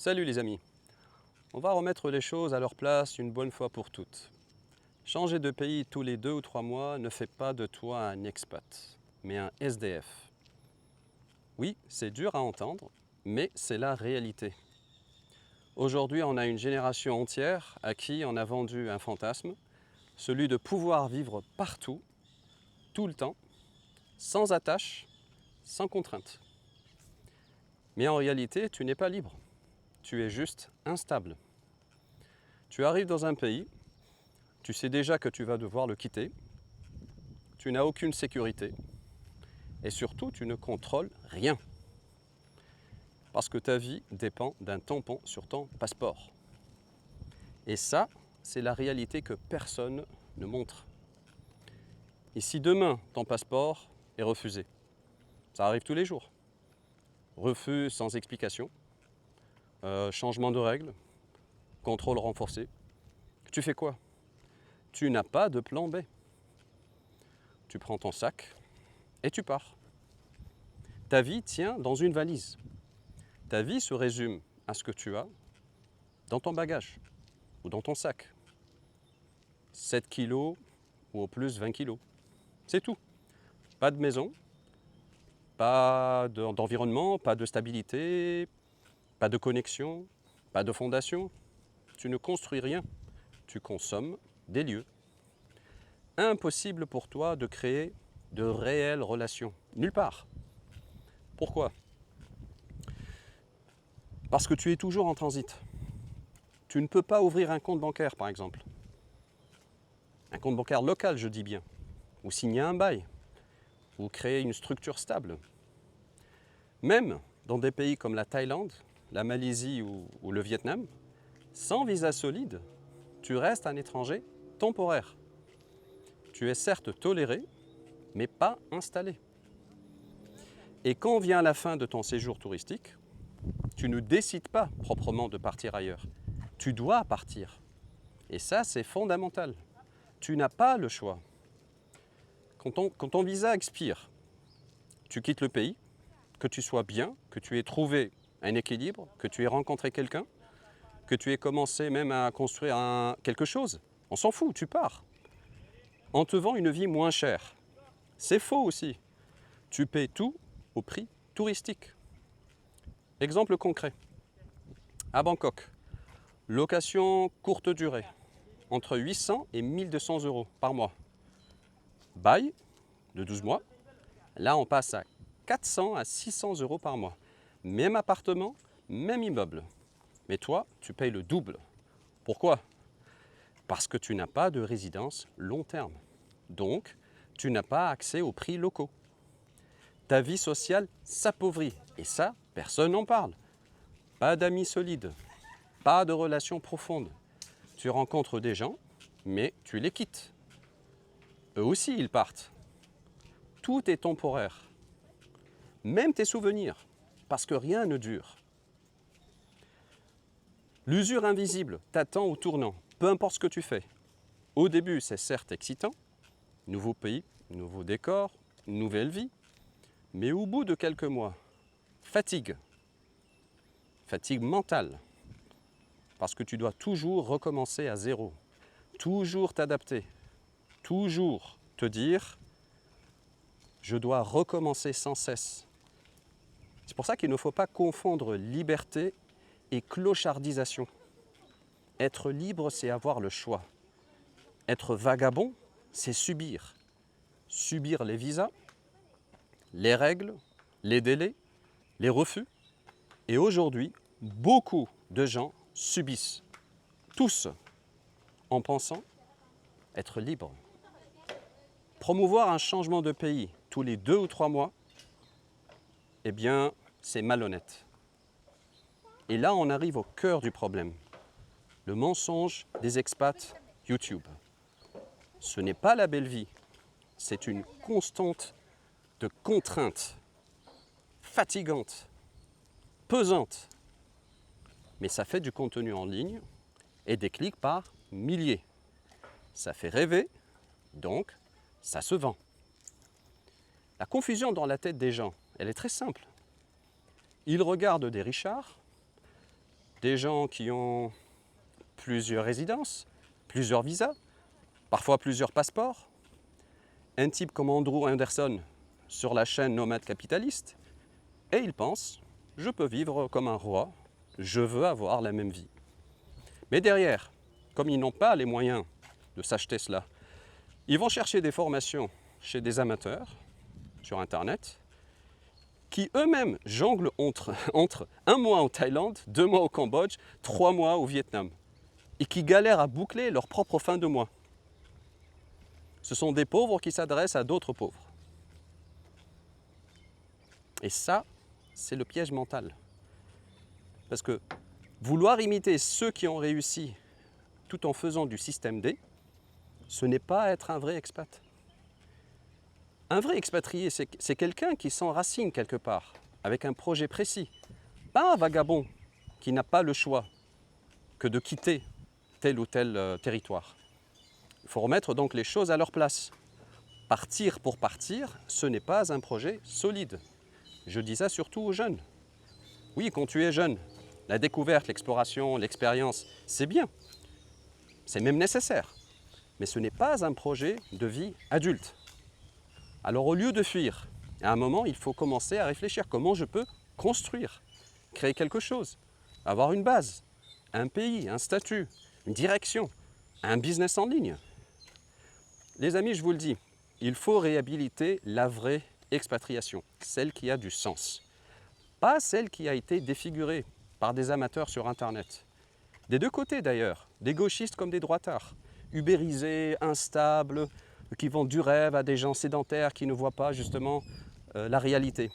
Salut les amis, on va remettre les choses à leur place une bonne fois pour toutes. Changer de pays tous les 2 ou 3 mois ne fait pas de toi un expat, mais un SDF. Oui, c'est dur à entendre, mais c'est la réalité. Aujourd'hui, on a une génération entière à qui on a vendu un fantasme, celui de pouvoir vivre partout, tout le temps, sans attache, sans contrainte. Mais en réalité, tu n'es pas libre, tu es juste instable. Tu arrives dans un pays, tu sais déjà que tu vas devoir le quitter, tu n'as aucune sécurité et surtout tu ne contrôles rien parce que ta vie dépend d'un tampon sur ton passeport. Et ça, c'est la réalité que personne ne montre. Et si demain ton passeport est refusé, ça arrive tous les jours, refus sans explication, changement de règles, contrôle renforcé, tu fais quoi? Tu n'as pas de plan B. Tu prends ton sac et tu pars. Ta vie tient dans une valise. Ta vie se résume à ce que tu as dans ton bagage ou dans ton sac. 7 kilos ou au plus 20 kilos. C'est tout. Pas de maison, pas d'environnement, pas de stabilité, pas de connexion, pas de fondation. Tu ne construis rien. Tu consommes des lieux. Impossible pour toi de créer de réelles relations. Nulle part. Pourquoi? Parce que tu es toujours en transit. Tu ne peux pas ouvrir un compte bancaire, par exemple. Un compte bancaire local, je dis bien. Ou signer un bail. Ou créer une structure stable. Même dans des pays comme la Thaïlande, la Malaisie ou le Vietnam, sans visa solide, tu restes un étranger temporaire. Tu es certes toléré, mais pas installé. Et quand vient la fin de ton séjour touristique, tu ne décides pas proprement de partir ailleurs. Tu dois partir. Et ça, c'est fondamental. Tu n'as pas le choix. Quand ton visa expire, tu quittes le pays, que tu sois bien, que tu aies trouvé un équilibre, que tu aies rencontré quelqu'un, que tu aies commencé même à construire quelque chose. On s'en fout, tu pars. On te vend une vie moins chère. C'est faux aussi. Tu paies tout au prix touristique. Exemple concret. À Bangkok, location courte durée, entre 800 et 1200 euros par mois. Bail de 12 mois, là on passe à 400 à 600 euros par mois. Même appartement, même immeuble. Mais toi, tu payes le double. Pourquoi? Parce que tu n'as pas de résidence long terme. Donc, tu n'as pas accès aux prix locaux. Ta vie sociale s'appauvrit. Et ça, personne n'en parle. Pas d'amis solides, pas de relations profondes. Tu rencontres des gens, mais tu les quittes. Eux aussi, ils partent. Tout est temporaire. Même tes souvenirs, parce que rien ne dure. L'usure invisible t'attend au tournant, peu importe ce que tu fais. Au début, c'est certes excitant, nouveau pays, nouveau décor, nouvelle vie, mais au bout de quelques mois, fatigue mentale, parce que tu dois toujours recommencer à zéro, toujours t'adapter, toujours te dire « je dois recommencer sans cesse ». C'est pour ça qu'il ne faut pas confondre liberté et clochardisation. Être libre, c'est avoir le choix. Être vagabond, c'est subir. Subir les visas, les règles, les délais, les refus. Et aujourd'hui, beaucoup de gens subissent, tous, en pensant être libres. Promouvoir un changement de pays tous les 2 ou 3 mois, eh bien, c'est malhonnête. Et là, on arrive au cœur du problème. Le mensonge des expats YouTube. Ce n'est pas la belle vie, c'est une constante de contraintes fatigantes, pesantes. Mais ça fait du contenu en ligne et des clics par milliers. Ça fait rêver, donc ça se vend. La confusion dans la tête des gens, elle est très simple. Ils regardent des Richards, des gens qui ont plusieurs résidences, plusieurs visas, parfois plusieurs passeports. Un type comme Andrew Anderson sur la chaîne Nomade Capitaliste, et il pense, je peux vivre comme un roi, je veux avoir la même vie. Mais derrière, comme ils n'ont pas les moyens de s'acheter cela, ils vont chercher des formations chez des amateurs sur Internet, qui eux-mêmes jonglent entre 1 mois en Thaïlande, 2 mois au Cambodge, 3 mois au Vietnam, et qui galèrent à boucler leur propre fin de mois. Ce sont des pauvres qui s'adressent à d'autres pauvres. Et ça, c'est le piège mental. Parce que vouloir imiter ceux qui ont réussi tout en faisant du système D, ce n'est pas être un vrai expat. Un vrai expatrié, c'est quelqu'un qui s'enracine quelque part, avec un projet précis. Pas un vagabond qui n'a pas le choix que de quitter tel ou tel territoire. Il faut remettre donc les choses à leur place. Partir pour partir, ce n'est pas un projet solide. Je dis ça surtout aux jeunes. Oui, quand tu es jeune, la découverte, l'exploration, l'expérience, c'est bien. C'est même nécessaire. Mais ce n'est pas un projet de vie adulte. Alors au lieu de fuir, à un moment, il faut commencer à réfléchir comment je peux construire, créer quelque chose, avoir une base, un pays, un statut, une direction, un business en ligne. Les amis, je vous le dis, il faut réhabiliter la vraie expatriation, celle qui a du sens. Pas celle qui a été défigurée par des amateurs sur Internet. Des deux côtés d'ailleurs, des gauchistes comme des droitards, ubérisés, instables, qui vendent du rêve à des gens sédentaires qui ne voient pas justement la réalité.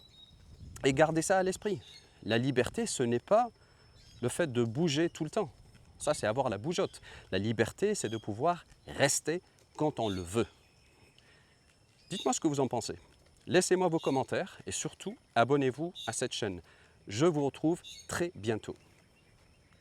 Et gardez ça à l'esprit. La liberté, ce n'est pas le fait de bouger tout le temps. Ça, c'est avoir la bougeotte. La liberté, c'est de pouvoir rester quand on le veut. Dites-moi ce que vous en pensez. Laissez-moi vos commentaires et surtout, abonnez-vous à cette chaîne. Je vous retrouve très bientôt.